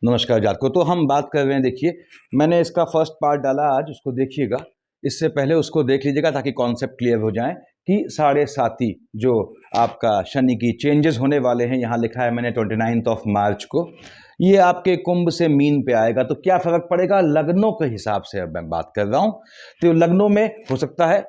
नमस्कार जातको। तो हम बात कर रहे हैं, देखिए मैंने इसका फर्स्ट पार्ट डाला आज, उसको देखिएगा। इससे पहले उसको देख लीजिएगा ताकि कॉन्सेप्ट क्लियर हो जाए कि 7.5 जो आपका शनि की चेंजेस होने वाले हैं। यहाँ लिखा है मैंने 29 ऑफ मार्च को, ये आपके कुंभ से मीन पे आएगा। तो क्या फर्क पड़ेगा लग्नों के हिसाब से अब मैं बात कर रहा हूँ। तो लग्नों में हो सकता है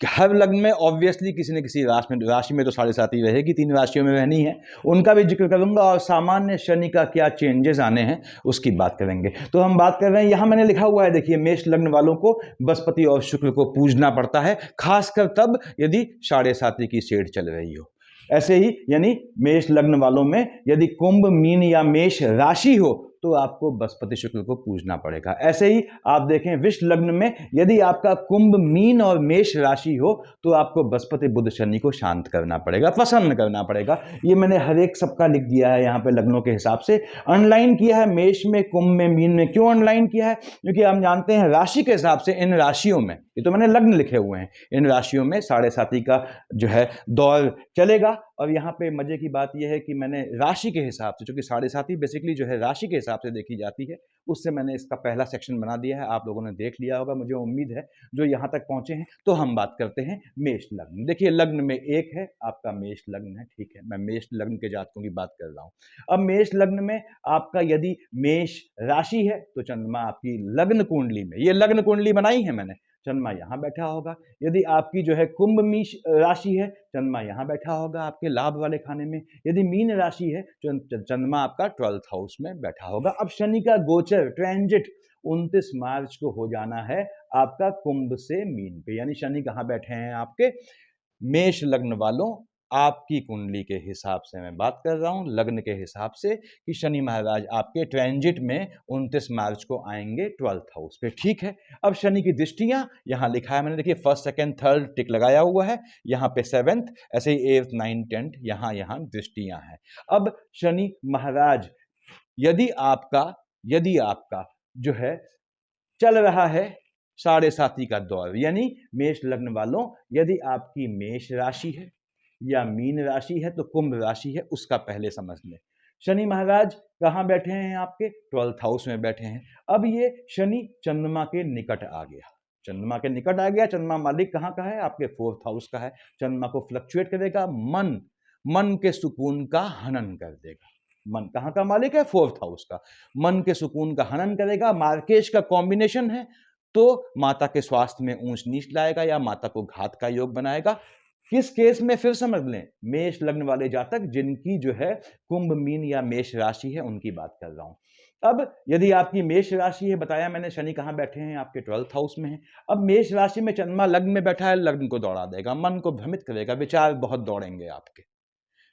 हर लग्न में ऑब्वियसली किसी न किसी राशि में तो 7.5 ही रहेगी, 3 राशियों में रहनी है, उनका भी जिक्र करूंगा और सामान्य शनि का क्या चेंजेस आने हैं उसकी बात करेंगे। तो हम बात कर रहे हैं, यहां मैंने लिखा हुआ है, देखिए मेष लग्न वालों को बृहस्पति और शुक्र को पूजना पड़ता है, खासकर तब यदि 7.5 की सेड चल रही हो। ऐसे ही यानी मेष लग्न वालों में यदि कुंभ मीन या मेष राशि हो तो आपको बृहस्पति शुक्र को पूजना पड़ेगा। ऐसे ही आप देखें विष लग्न में यदि आपका कुंभ मीन और मेष राशि हो तो आपको बृहस्पति बुध शनि को शांत करना पड़ेगा, प्रसन्न करना पड़ेगा। ये मैंने हर एक सबका लिख दिया है यहाँ पे लग्नों के हिसाब से, अनलाइन किया है। मेष में, कुंभ में, मीन में क्यों अनलाइन किया है? क्योंकि हम जानते हैं राशि के हिसाब से इन राशियों में, ये तो मैंने लग्न लिखे हुए हैं, इन राशियों में 7.5 का जो है दौर चलेगा। और यहाँ पे मजे की बात यह है कि मैंने राशि के हिसाब से, चूंकि 7.5 बेसिकली जो है राशि के हिसाब से देखी जाती है, उससे मैंने इसका पहला सेक्शन बना दिया है। आप लोगों ने देख लिया होगा, मुझे उम्मीद है जो यहाँ तक पहुंचे हैं। तो हम बात करते हैं मेष लग्न। देखिए लग्न में एक है आपका मेष लग्न है, ठीक है, मैं मेष लग्न के जातकों की बात कर रहा हूँ। अब मेष लग्न में आपका यदि मेष राशि है तो चंद्रमा आपकी लग्न कुंडली में, ये लग्न कुंडली बनाई है मैंने, चंद्रमा यहां बैठा होगा। यदि आपकी जो है कुंभ मीष राशि है, चंद्रमा यहां बैठा होगा आपके लाभ वाले खाने में। यदि मीन राशि है, चंद्रमा आपका 12th हाउस में बैठा होगा। अब शनि का गोचर ट्रांजिट 29 मार्च को हो जाना है आपका कुंभ से मीन पे, यानी शनि कहां बैठे हैं आपके मेष लग्न वालों, आपकी कुंडली के हिसाब से मैं बात कर रहा हूं, लग्न के हिसाब से, कि शनि महाराज आपके ट्रांजिट में 29 मार्च को आएंगे 12th हाउस पे, ठीक है। अब शनि की दृष्टियां यहां लिखा है मैंने, देखिए फर्स्ट सेकंड थर्ड टिक लगाया हुआ है, यहां पे 7th, ऐसे ही 8th 9th 10th यहां दृष्टियां हैं। अब शनि महाराज यदि आपका जो है चल रहा है 7.5 का दौर, यानी मेष लग्न वालों यदि आपकी मेष राशि है या मीन राशि है तो कुंभ राशि है, उसका पहले समझ लें। शनि महाराज कहां बैठे हैं आपके 12th हाउस में बैठे हैं। अब ये शनि चंद्रमा के निकट आ गया, चंद्रमा के निकट आ गया। चंद्रमा मालिक कहां का है? आपके 4th हाउस का है। चंद्रमा को फ्लक्चुएट करेगा, मन के सुकून का हनन कर देगा। मन कहां का मालिक है? 4th हाउस का। मन के सुकून का हनन करेगा। मार्केश का कॉम्बिनेशन है तो माता के स्वास्थ्य में ऊंच नीच लाएगा या माता को घात का योग बनाएगा। किस केस में? फिर समझ लें, मेष लग्न वाले जातक जिनकी जो है कुंभ मीन या मेष राशि है उनकी बात कर रहा हूं। अब यदि आपकी मेष राशि है, बताया मैंने शनि कहां बैठे हैं? आपके 12th हाउस में है। अब मेष राशि में चंद्रमा लग्न में बैठा है, लग्न को दौड़ा देगा, मन को भ्रमित करेगा, विचार बहुत दौड़ेंगे आपके,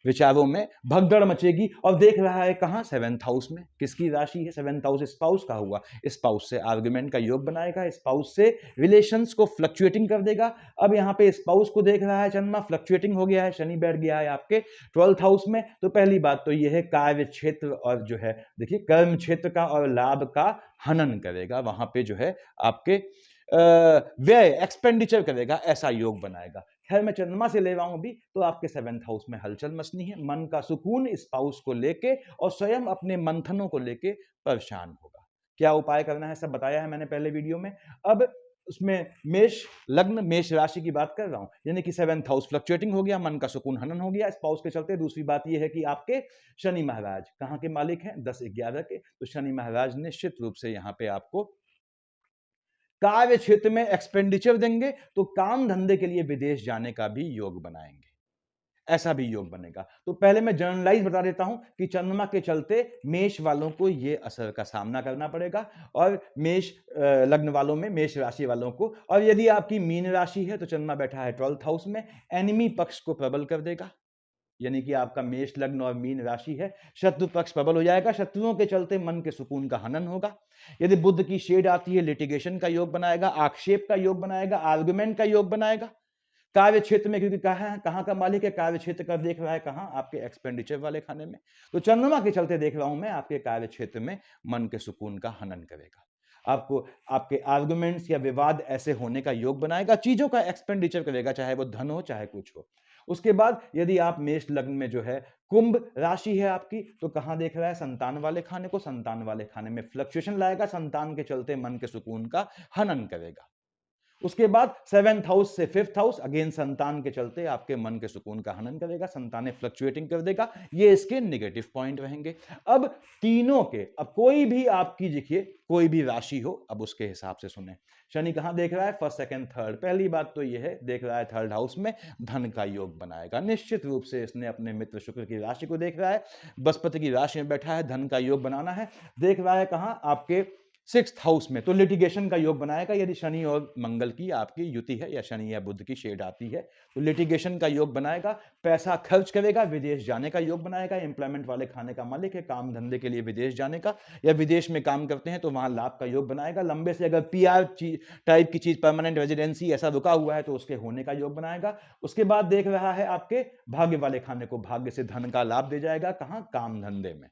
विचारों में भगदड़ मचेगी। और देख रहा है कहां? 7th हाउस में। किसकी राशि है? 7th हाउस स्पाउस का हुआ, स्पाउस से आर्गुमेंट का योग बनाएगा, स्पाउस से रिलेशंस को फ्लक्चुएटिंग कर देगा। अब यहां पे स्पाउस को देख रहा है चंद्रमा, फ्लक्चुएटिंग हो गया है, शनि बैठ गया है आपके 12th हाउस में। तो पहली बात तो यह है कार्य क्षेत्र और जो है देखिए कर्म क्षेत्र का और लाभ का हनन करेगा, वहां पे जो है आपके व्यय एक्सपेंडिचर करेगा, ऐसा योग बनाएगा। खैर मैं चंद्रमा से ले रहा हूं अभी, तो आपके 7th हाउस में हलचल मचनी है, मन का सुकून स्पाउस को लेके और स्वयं अपने मंथनों को लेके परेशान होगा। क्या उपाय करना है सब बताया है मैंने पहले वीडियो में। अब उसमें मेष लग्न मेष राशि की बात कर रहा हूं, यानी कि 7th हाउस फ्लक्चुएटिंग हो गया, मन का सुकून हनन हो गया स्पाउस के चलते। दूसरी बात यह है कि आपके शनि महाराज कहां के मालिक हैं? 10-11 के। तो शनि महाराज निश्चित रूप से यहां पे आपको कार्य क्षेत्र में एक्सपेंडिचर देंगे, तो काम धंधे के लिए विदेश जाने का भी योग बनाएंगे, ऐसा भी योग बनेगा। तो पहले मैं जनरलाइज बता देता हूं कि चंद्रमा के चलते मेष वालों को यह असर का सामना करना पड़ेगा, और मेष लग्न वालों में, मेष राशि वालों को। और यदि आपकी मीन राशि है तो चंद्रमा बैठा है 12th हाउस में, एनिमी पक्ष को प्रबल कर देगा, यानी कि आपका मेष लग्न और मीन राशि है, शत्रु पक्ष प्रबल हो जाएगा, शत्रुओं के चलते मन के सुकून का हनन होगा। यदि बुध की शेड आती है, लिटिगेशन का योग बनाएगा, आक्षेप का योग बनाएगा, आर्गुमेंट का योग बनाएगा। कार्य क्षेत्र में, क्योंकि कहां का मालिक है? कार्य क्षेत्र का देख रहा है कहां? आपके एक्सपेंडिचर वाले खाने में। तो चंद्रमा के चलते देख रहा हूं मैं आपके कार्य क्षेत्र में मन के सुकून का हनन करेगा, आपको आपके आर्गुमेंट्स या विवाद ऐसे होने का योग बनाएगा, चीजों का एक्सपेंडिचर करेगा, चाहे वो धन हो चाहे कुछ हो। उसके बाद यदि आप मेष लग्न में जो है कुंभ राशि है आपकी, तो कहां देख रहा है? संतान वाले खाने को। संतान वाले खाने में फ्लक्चुएशन लाएगा, संतान के चलते मन के सुकून का हनन करेगा। उसके बाद 7th हाउस से 5th हाउस अगेन संतान के चलते आपके मन के सुकून का हनन करेगा, संतानें फ्लक्चुएटिंग कर देगा। ये इसके नेगेटिव पॉइंट रहेंगे। अब तीनों के, अब कोई भी आपकी देखिए कोई भी राशि हो, अब उसके हिसाब से सुने। शनि कहां देख रहा है? First, second, third. पहली बात तो यह है, देख रहा है थर्ड हाउस में, धन का योग बनाएगा। निश्चित रूप से इसने अपने मित्र शुक्र की राशि को देख रहा है, बृहस्पति की राशि में बैठा है, धन का योग बनाना है। देख रहा है कहां? आपके 6th हाउस में, तो लिटिगेशन का योग बनाएगा। यदि शनि और मंगल की आपकी युति है या शनि या बुध की शेड आती है तो लिटिगेशन का योग बनाएगा। पैसा खर्च करेगा, विदेश जाने का योग बनाएगा। एम्प्लॉयमेंट वाले खाने का मालिक है, काम धंधे के लिए विदेश जाने का, या विदेश में काम करते हैं तो वहां लाभ का योग बनाएगा। लंबे से अगर पीआर टाइप की चीज, परमानेंट रेजिडेंसी ऐसा रुका हुआ है तो उसके होने का योग बनाएगा। उसके बाद देख रहा है आपके भाग्य वाले खाने को, भाग्य से धन का लाभ दे जाएगा। कहां? काम धंधे में।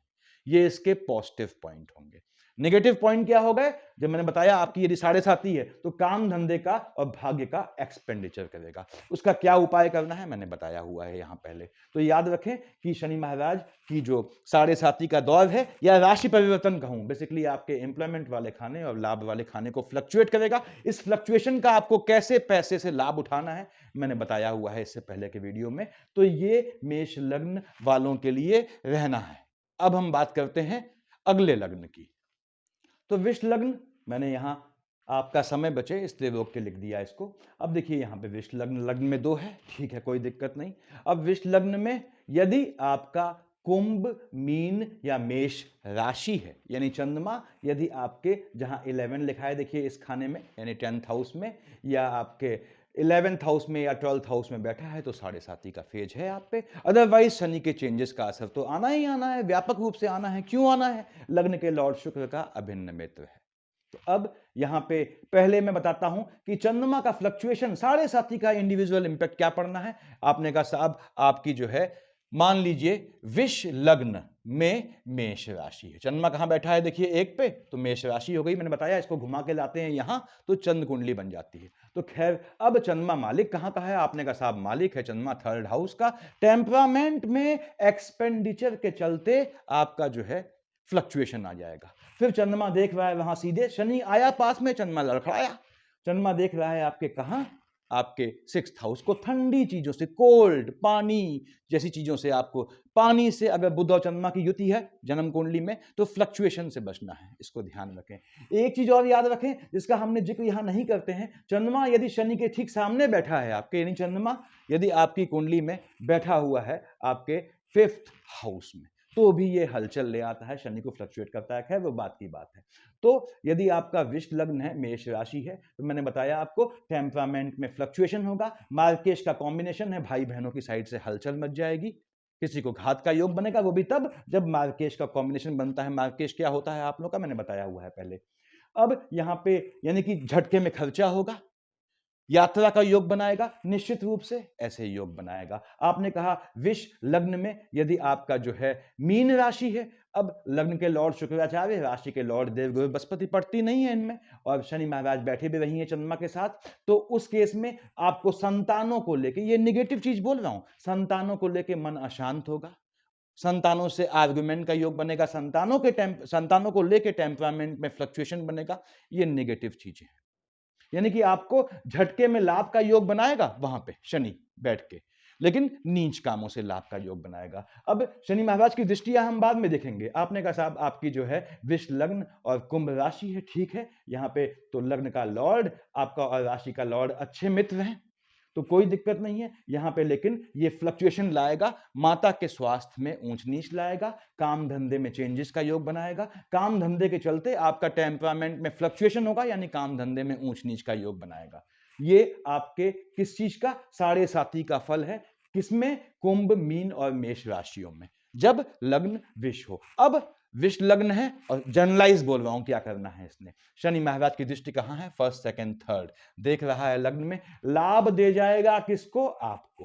ये इसके पॉजिटिव पॉइंट होंगे। नेगेटिव पॉइंट क्या होगा? जब मैंने बताया आपकी यदि 7.5 है तो काम धंधे का और भाग्य का एक्सपेंडिचर करेगा। उसका क्या उपाय करना है मैंने बताया हुआ है यहां पहले। तो याद रखें कि शनि महाराज की जो 7.5 का दौर है, या राशि परिवर्तन कहूं, बेसिकली आपके एम्प्लॉयमेंट वाले खाने और लाभ वाले खाने को फ्लक्चुएट करेगा। इस फ्लक्चुएशन का आपको कैसे पैसे से लाभ उठाना है मैंने बताया हुआ है इससे पहले के वीडियो में। तो ये मेष लग्न वालों के लिए रहना है। अब हम बात करते हैं अगले लग्न की। तो विष लग्न, मैंने यहां आपका समय बचे इसलिए रोक के लिख दिया इसको। अब देखिए यहां पे विष लग्न, लग्न में 2 है, ठीक है, कोई दिक्कत नहीं। अब विष लग्न में यदि आपका कुंभ, मीन या मेष राशि है, यानी चंद्रमा यदि आपके जहां 11 लिखा है देखिए इस खाने में, यानी 10th हाउस में, या आपके 11th हाउस में या 12th हाउस में बैठा है तो 7.5 का फेज है आप पे। अदरवाइज शनि के चेंजेस का असर तो आना ही आना है, व्यापक रूप से आना है। क्यों आना है? लग्न के लॉर्ड शुक्र का अभिन्न मित्र है। तो अब यहां पे पहले मैं बताता हूं कि चंद्रमा का फ्लक्चुएशन 7.5 का इंडिविजुअल इंपैक्ट क्या पड़ना है। आपने कहा साहब आपकी जो है, मान लीजिए विष लग्न में मेष राशि है, चंद्रमा कहां बैठा है देखिए 1 पे, तो मेष राशि हो गई। मैंने बताया इसको घुमा के लाते हैं यहां तो चंद्र कुंडली बन जाती है। तो खैर अब चंद्रमा मालिक कहां का है? आपने कहा साहब मालिक है चंद्रमा 3rd हाउस का। टेम्परामेंट में एक्सपेंडिचर के चलते आपका जो है फ्लक्चुएशन आ जाएगा। फिर चंद्रमा देख रहा है वहां सीधे, शनि आया पास में, चंद्रमा लड़खड़ाया। चंद्रमा देख रहा है आपके कहां? आपके 6th हाउस को। ठंडी चीजों से, कोल्ड, पानी जैसी चीजों से, आपको पानी से, अगर बुध और चंद्रमा की युति है जन्म कुंडली में तो फ्लक्चुएशन से बचना है, इसको ध्यान रखें। एक चीज और याद रखें जिसका हमने जिक्र यहां नहीं करते हैं, चंद्रमा यदि शनि के ठीक सामने बैठा है आपके, यानी चंद्रमा यदि आपकी कुंडली में बैठा हुआ है आपके 5th हाउस में, तो भी ये हलचल ले आता है, शनि को फ्लक्चुएट करता है। खैर वो बात की बात है। तो यदि आपका विष लग्न है, मेष राशि है, तो मैंने बताया आपको टेम्परामेंट में फ्लक्चुएशन होगा। मार्केश का कॉम्बिनेशन है, भाई बहनों की साइड से हलचल मच जाएगी। किसी को घात का योग बनेगा, वो भी तब जब मार्केश का कॉम्बिनेशन बनता है। मार्केश क्या होता है आप लोग का मैंने बताया हुआ है पहले। अब यहां पे यानी कि झटके में खर्चा होगा, यात्रा का योग बनाएगा, निश्चित रूप से ऐसे योग बनाएगा। आपने कहा विष लग्न में यदि आपका जो है मीन राशि है, अब लग्न के लॉर्ड शुक्राचार्य, राशि के लॉर्ड देवगुरु बृहस्पति पड़ती नहीं है इनमें, और शनि महाराज बैठे भी रही हैं चंद्रमा के साथ, तो उस केस में आपको संतानों को लेके, ये निगेटिव चीज बोल रहा हूं, संतानों को लेके मन अशांत होगा, संतानों से आर्गुमेंट का योग बनेगा, संतानों को लेके टेम्परामेंट में फ्लक्चुएशन बनेगा। ये निगेटिव चीजें हैं, यानी कि आपको झटके में लाभ का योग बनाएगा वहां पे शनि बैठ के, लेकिन नीच कामों से लाभ का योग बनाएगा। अब शनि महाराज की दृष्टियां हम बाद में देखेंगे। आपने कहा साहब आपकी जो है विष लग्न और कुंभ राशि है, ठीक है, यहाँ पे तो लग्न का लॉर्ड आपका और राशि का लॉर्ड अच्छे मित्र हैं, तो कोई दिक्कत नहीं है यहां पे। लेकिन ये फ्लक्चुएशन लाएगा, माता के स्वास्थ्य में ऊंच नीच लाएगा, काम धंधे में चेंजेस का योग बनाएगा। काम धंधे के चलते आपका टेम्परामेंट में फ्लक्चुएशन होगा, यानी काम धंधे में ऊंच नीच का योग बनाएगा। ये आपके किस चीज का? 7.5 का फल है, किसमें? कुंभ, मीन और मेष राशियों में, जब लग्न विष हो। अब विष लग्न है और जनरलाइज बोल रहा हूं क्या करना है इसने। शनि महाराज की दृष्टि कहां है? फर्स्ट, सेकंड, थर्ड देख रहा है लग्न में, लाभ दे जाएगा किसको? आपको।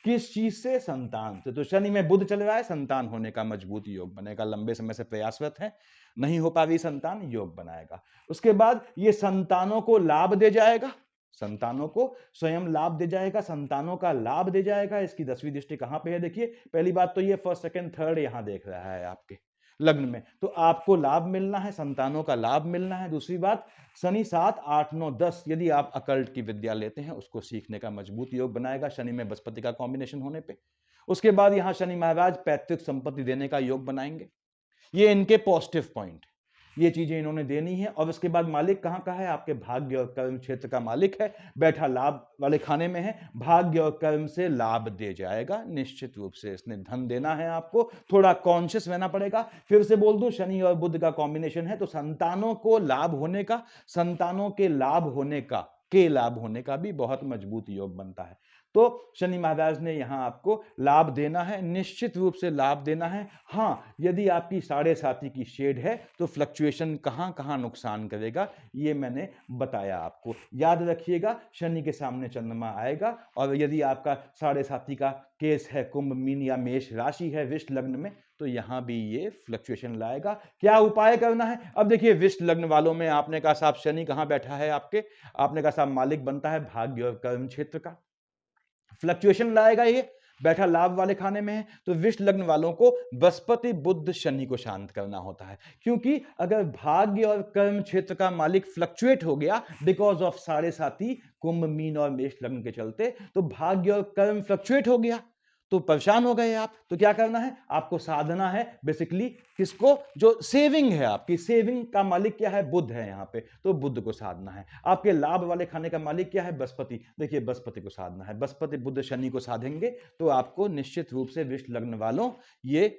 किस चीज से? संतान से। तो शनि में बुध चल रहा है, संतान होने का मजबूत योग बनेगा, लंबे समय से प्रयासरत है, नहीं हो पा रही संतान, योग बनाएगा। उसके बाद ये संतानों को लाभ दे जाएगा, संतानों को स्वयं लाभ दे जाएगा, संतानों का लाभ दे जाएगा। इसकी 10वीं दृष्टि कहां पे है? देखिए, पहली बात तो ये फर्स्ट सेकंड थर्ड यहां देख रहा है आपके लग्न में, तो आपको लाभ मिलना है, संतानों का लाभ मिलना है। दूसरी बात, शनि 7, 8, 9, 10 यदि आप अकल्ट की विद्या लेते हैं उसको सीखने का मजबूत योग बनाएगा शनि में बृहस्पति का कॉम्बिनेशन होने पे। उसके बाद यहां शनि महाराज पैतृक संपत्ति देने का योग बनाएंगे। ये इनके पॉजिटिव पॉइंट, ये चीजें इन्होंने देनी है। और उसके बाद मालिक कहां का है? आपके भाग्य और कर्म क्षेत्र का मालिक है, बैठा लाभ वाले खाने में है, भाग्य और कर्म से लाभ दे जाएगा निश्चित रूप से। इसने धन देना है आपको, थोड़ा कॉन्शियस रहना पड़ेगा। फिर से बोल दूं, शनि और बुध का कॉम्बिनेशन है, तो संतानों को लाभ होने का, संतानों के लाभ होने का भी बहुत मजबूत योग बनता है। तो शनि महाराज ने यहां आपको लाभ देना है, निश्चित रूप से लाभ देना है। हां, यदि आपकी 7.5 की शेड है तो फ्लक्चुएशन कहां कहां नुकसान करेगा ये मैंने बताया आपको। याद रखिएगा, शनि के सामने चंद्रमा आएगा, और यदि आपका 7.5 का केस है, कुंभ, मीन या मेष राशि है विष्ट लग्न में, तो यहां भी ये फ्लक्चुएशन लाएगा। क्या उपाय करना है? अब देखिए, विष्ट लग्न वालों में आपने कहा साहब शनि कहां बैठा है आपके, आपने कहा साहब मालिक बनता है भाग्य और कर्म क्षेत्र का, फ्लक्चुएशन लाएगा, ये बैठा लाभ वाले खाने में है। तो विष्ट लग्न वालों को बृहस्पति बुध शनि को शांत करना होता है, क्योंकि अगर भाग्य और कर्म क्षेत्र का मालिक फ्लक्चुएट हो गया बिकॉज ऑफ 7.5 कुंभ, मीन और मेष लग्न के चलते, तो भाग्य और कर्म फ्लक्चुएट हो गया तो परेशान हो गए आप। तो क्या करना है? आपको साधना है बेसिकली किसको? जो सेविंग है, आपकी सेविंग का मालिक क्या है? बुध है यहां पे, तो बुध को साधना है। आपके लाभ वाले खाने का मालिक क्या है? बृहस्पति। देखिए, बृहस्पति को साधना है, बृहस्पति बुध शनि को साधेंगे तो आपको निश्चित रूप से विष्ट लग्न वालों ये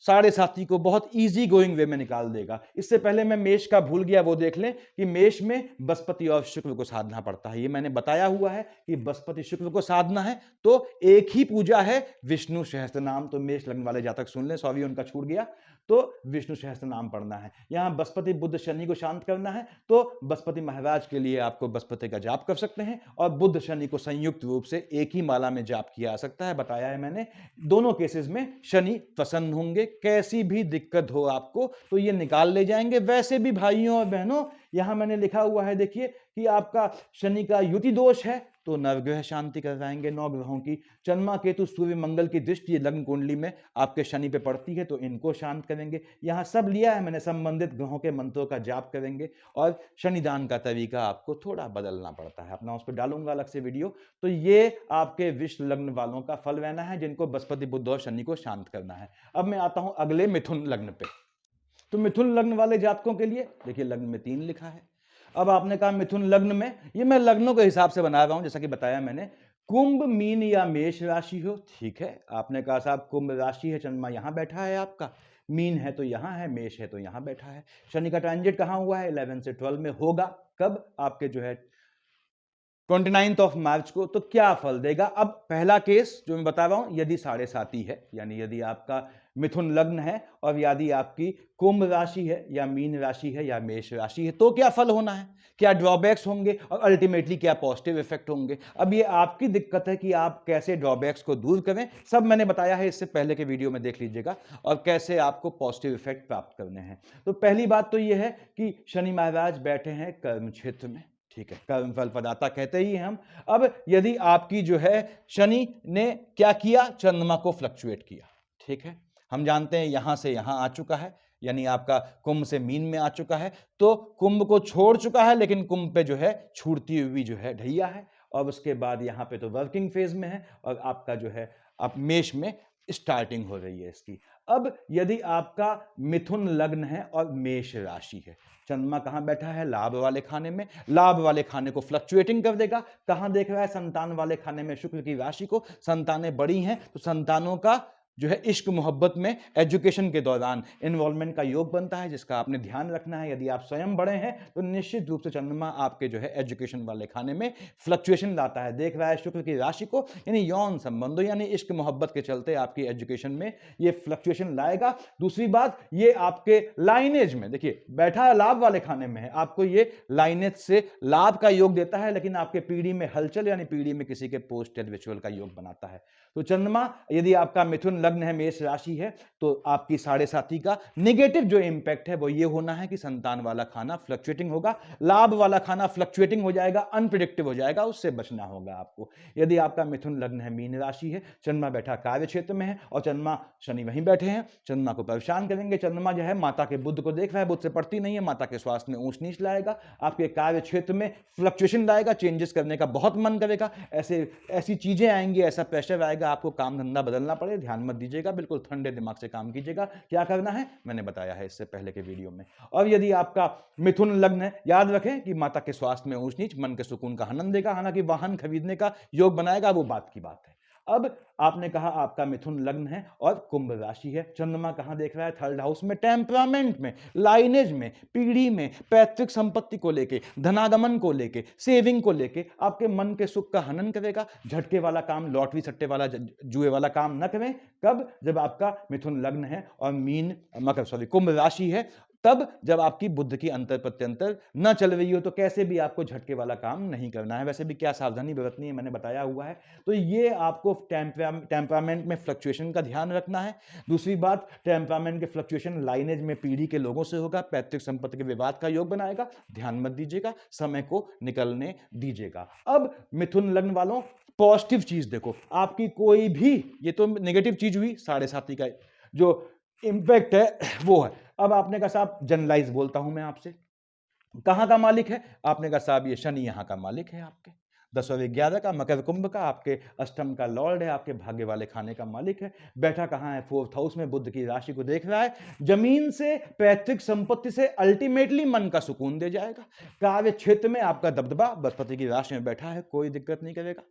7.5 को बहुत इजी गोइंग वे में निकाल देगा। इससे पहले मैं मेष का भूल गया, वो देख लें कि मेष में बृहस्पति और शुक्र को साधना पड़ता है। ये मैंने बताया हुआ है कि बृहस्पति शुक्र को साधना है, तो एक ही पूजा है विष्णु सहस्त्र नाम। तो मेष लग्न वाले जातक सुन लें, सॉरी उनका छूट गया, तो विष्णु सहस्त्र नाम पढ़ना है। यहां बृहस्पति बुध शनि को शांत करना है, तो बृहस्पति महाराज के लिए आपको बृहस्पति का जाप कर सकते हैं, और बुध शनि को संयुक्त रूप से एक ही माला में जाप किया जा सकता है। बताया है मैंने, दोनों केसेस में शनि प्रसन्न होंगे। कैसी भी दिक्कत हो आपको तो ये निकाल ले जाएंगे। वैसे भी भाइयों और बहनों, यहां मैंने लिखा हुआ है देखिए कि आपका शनि का युति दोष है, तो नवग्रह शांति करवाएंगे। 9 ग्रहों की चंद्रमा केतु सूर्य मंगल की दृष्टि लग्न कुंडली में आपके शनि पे पड़ती है, तो इनको शांत करेंगे। यहां सब लिया है मैंने, संबंधित ग्रहों के मंत्रों का जाप करेंगे। और शनिदान का तरीका आपको थोड़ा बदलना पड़ता है, अपना उस पर डालूंगा अलग से वीडियो। तो ये आपके विष्ट लग्न वालों का फल रहना है, जिनको बृहस्पति बुध और शनि को शांत करना है। अब मैं आता हूं अगले मिथुन लग्न पे। तो मिथुन लग्न वाले जातकों के लिए देखिए, लग्न में 3 लिखा है। अब आपने कहा मिथुन लग्न में, ये मैं लग्नों के हिसाब से बना रहा हूं, जैसा कि बताया मैंने, कुंभ, मीन या मेष राशि हो, ठीक है। आपने कहा साहब कुंभ राशि है, चंद्रमा यहां बैठा है आपका, मीन है तो यहां है, मेष है तो यहां बैठा है। शनि का ट्रांजिट कहां हुआ है? 11 से 12 में होगा। कब? आपके जो है 29 मार्च को। तो क्या फल देगा? अब पहला केस जो मैं बता रहा हूं, यदि 7.5 है, यानी यदि आपका मिथुन लग्न है और यदि आपकी कुंभ राशि है या मीन राशि है या मेष राशि है, तो क्या फल होना है, क्या ड्रॉबैक्स होंगे और अल्टीमेटली क्या पॉजिटिव इफेक्ट होंगे। अब ये आपकी दिक्कत है कि आप कैसे ड्रॉबैक्स को दूर करें, सब मैंने बताया है इससे पहले के वीडियो में, देख लीजिएगा, और कैसे आपको पॉजिटिव इफेक्ट प्राप्त करने हैं। तो पहली बात तो यह है कि शनि महाराज बैठे हैं कर्म क्षेत्र में, ठीक है, कर्म फल प्रदाता कहते ही हम। अब यदि आपकी जो है शनि ने क्या किया? चंद्रमा को फ्लक्चुएट किया, ठीक है। हम जानते हैं यहां से यहां आ चुका है, यानी आपका कुंभ से मीन में आ चुका है, तो कुंभ को छोड़ चुका है, लेकिन कुंभ पे जो है छूटती हुई जो है ढैया है। और उसके बाद यहां पे तो वर्किंग फेज में है, और आपका जो है आप मेष में स्टार्टिंग हो रही है इसकी। अब यदि आपका मिथुन लग्न है और मेष राशि है, चंद्रमा कहां बैठा है? लाभ वाले खाने में। लाभ वाले खाने को फ्लक्चुएटिंग कर देगा। कहां देख रहा है? संतान वाले खाने में, शुक्र की राशि को। संतानें बड़ी हैं तो संतानों का जो है इश्क मोहब्बत में एजुकेशन के दौरान इन्वॉल्वमेंट का योग बनता है, जिसका आपने ध्यान रखना है। यदि आप स्वयं बड़े हैं तो निश्चित रूप से चंद्रमा आपके जो है एजुकेशन वाले खाने में फ्लक्चुएशन लाता है। देख रहा है शुक्र की राशि को, यानी यौन संबंधों यानी इश्क मोहब्बत के चलते आपकी एजुकेशन में ये फ्लक्चुएशन लाएगा। दूसरी बात, ये आपके लाइनेज में, देखिए बैठा लाभ वाले खाने में है, आपको ये लाइनेज से लाभ का योग देता है, लेकिन आपके पीढ़ी में हलचल यानी पीढ़ी में किसी के पोस्ट डेथ रिचुअल का योग बनाता है। तो चंद्रमा यदि आपका मिथुन लग्न है, मेष राशि है, तो आपकी साढ़े साथी का नेगेटिव जो इंपैक्ट है वो ये होना है कि संतान वाला खाना फ्लक्चुएटिंग होगा, लाभ वाला खाना फ्लक्चुएटिंग हो जाएगा, अनप्रिडिक्टिव हो जाएगा, उससे बचना होगा आपको। यदि आपका मिथुन लग्न है, मीन राशि है, चंद्रमा बैठा कार्य क्षेत्र में है और चंद्रमा शनि वहीं बैठे हैं, चंद्रमा को परेशान करेंगे। चंद्रमा जो है माता के बुध को देख रहा है, बुध से पड़ती नहीं है, माता के स्वास्थ्य में ऊंच नीच लाएगा, आपके कार्य क्षेत्र में फ्लक्चुएशन लाएगा, चेंजेस करने का बहुत मन करेगा, ऐसी चीजें आएंगी, ऐसा प्रेशर आएगा, आपको काम धंधा बदलना पड़े, ध्यान मत दीजिएगा, बिल्कुल ठंडे दिमाग से काम कीजिएगा। क्या करना है मैंने बताया है इससे पहले के वीडियो में। और यदि आपका मिथुन लग्न है, याद रखें कि माता के स्वास्थ्य में ऊंच नीच मन के सुकून का हनन देगा, हालांकि वाहन खरीदने का योग बनाएगा, वो बात की बात है। अब आपने कहा आपका मिथुन लग्न है और कुंभ राशि है, चंद्रमा कहां देख रहा है, थर्ड हाउस में, टेम्परामेंट में, लाइनेज में, पीढ़ी में, पैतृक संपत्ति को लेके, धनागमन को लेके, सेविंग को लेके आपके मन के सुख का हनन करेगा। झटके वाला काम, लॉटरी सट्टे वाला, जुए वाला काम न करें। कब? जब आपका मिथुन लग्न है और मीन मतलब सॉरी कुंभ राशि है, तब जब आपकी बुद्ध की अंतर प्रत्यंतर न चल रही हो, तो कैसे भी आपको झटके वाला काम नहीं करना है। वैसे भी क्या सावधानी बरतनी है मैंने बताया हुआ है। तो ये आपको टेम्परामेंट में फ्लक्चुएशन का ध्यान रखना है। दूसरी बात, टेम्परामेंट के फ्लक्चुएशन लाइनेज में पीढ़ी के लोगों से होगा, पैतृक संपत्ति के विवाद का योग बनाएगा, ध्यान मत दीजिएगा, समय को निकलने दीजिएगा। अब मिथुन लग्न वालों, पॉजिटिव चीज देखो, आपकी कोई भी, ये तो नेगेटिव चीज हुई, साढ़े साथी का जो इंपैक्ट है वो है। अब आपने कहा साहब जनरलाइज बोलता हूं मैं आपसे, कहां का मालिक है? आपने कहा साहब ये शनि यहां का मालिक है, आपके 10 और 11 का, मकर कुंभ का, आपके अष्टम का लॉर्ड है, आपके भाग्य वाले खाने का मालिक है। बैठा कहां है? फोर्थ हाउस में, बुध की राशि को देख रहा है। जमीन से, पैतृक संपत्ति से अल्टीमेटली मन का सुकून दे जाएगा। कार्य क्षेत्र में आपका दबदबा, बृहस्पति की राशि में बैठा है, कोई दिक्कत नहीं करेगा।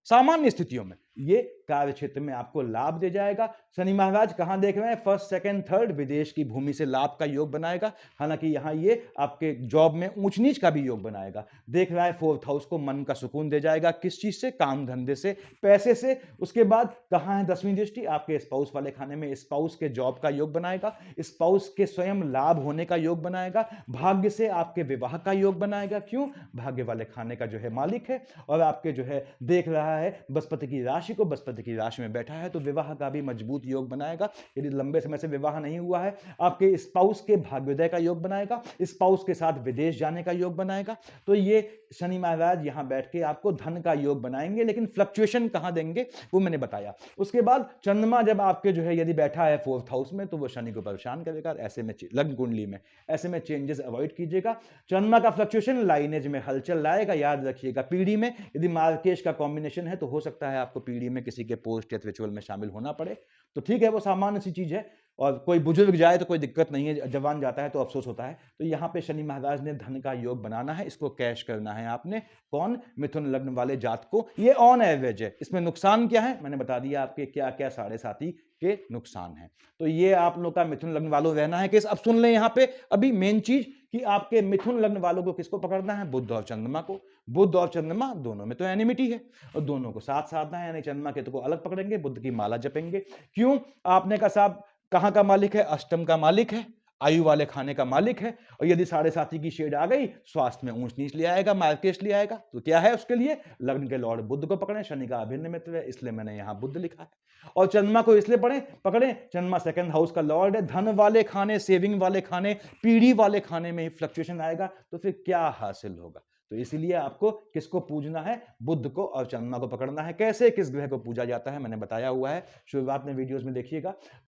सामान्य स्थितियों में ये कार्य क्षेत्र में आपको लाभ दे जाएगा। शनि महाराज कहां देख रहे हैं? फर्स्ट, सेकंड, थर्ड, विदेश की भूमि से लाभ का योग बनाएगा। हालांकि यहां ये आपके जॉब में ऊंच नीच का भी योग बनाएगा। देख रहा है फोर्थ हाउस को, मन का सुकून दे जाएगा। किस चीज से? काम धंधे से, पैसे से। उसके बाद कहां है 10वीं दृष्टि? आपके स्पाउस वाले खाने में, स्पाउस के जॉब का योग बनाएगा, स्पाउस के स्वयं लाभ होने का योग बनाएगा, भाग्य से आपके विवाह का योग बनाएगा। क्यों? भाग्य वाले खाने का जो है मालिक है और आपके जो है देख रहा है बृहस्पति की राशि को, बृहस्पति की राशि में बैठा है, तो विवाह का भी मजबूत योग बनाएगा। यदि लंबे समय से विवाह नहीं हुआ है, आपके स्पाउस के भाग्योदय का योग बनाएगा, स्पाउस के साथ विदेश जाने का योग बनाएगा। तो ये शनि महाराज यहां बैठ के आपको धन का योग बनाएंगे, लेकिन फ्लक्चुएशन कहां देंगे वो मैंने बताया। उसके बाद चंद्रमा जब आपके जो है यदि बैठा है फोर्थ हाउस में, तो वो शनि को परेशान करेगा। ऐसे में लग्न कुंडली में ऐसे में चेंजेस अवॉइड कीजिएगा। चंद्रमा का फ्लक्चुएशन लाइनेज में हलचल लाएगा, याद रखिएगा। पीढ़ी में यदि मार्केश का कॉम्बिनेशन है तो हो सकता है आपको पीढ़ी में किसी के पोस्ट या रिचुअल में शामिल होना पड़े, तो ठीक है, वो सामान्य सी चीज है। और कोई बुजुर्ग जाए तो कोई दिक्कत नहीं है, जवान जाता है तो अफसोस होता है। तो यहाँ पे शनि महाराज ने धन का योग बनाना है, इसको कैश करना है आपने। कौन? मिथुन लग्न वाले जात को। ये ऑन एवरेज है। इसमें नुकसान क्या है मैंने बता दिया, आपके क्या क्या साढ़े साथी के नुकसान है। तो ये आप लोग का मिथुन लग्न वालों रहना है केस। अब सुन लें यहाँ पे अभी मेन चीज कि आपके मिथुन लग्न वालों को किसको पकड़ना है? बुध और चंद्रमा को। बुध और चंद्रमा दोनों में तो एनिमिटी है और दोनों को साथ साधना है, यानी चंद्रमा केतु को अलग पकड़ेंगे, बुध की माला जपेंगे। क्यों? आपने कहा साहब कहां का मालिक है? अष्टम का मालिक है, आयु वाले खाने का मालिक है। और यदि साढ़े साथी की शेड आ गई, स्वास्थ्य में ऊंच नीच ले आएगा, मार्केश ले आएगा। तो क्या है उसके लिए? लग्न के लॉर्ड बुध को पकड़े, शनि का अभिन्न मित्र है, इसलिए मैंने यहां बुध लिखा है। और चंद्रमा को इसलिए पकड़े, चंद्रमा सेकंड हाउस का लॉर्ड है। धन वाले खाने, सेविंग वाले खाने, पीढ़ी वाले खाने में ही फ्लक्चुएशन आएगा, तो फिर क्या हासिल होगा? तो इसीलिए आपको किसको पूजना है? बुध को और चंद्रमा को पकड़ना है। कैसे, किस ग्रह को पूजा जाता है मैंने बताया हुआ है, शुरुआत में वीडियोस में देखिएगा।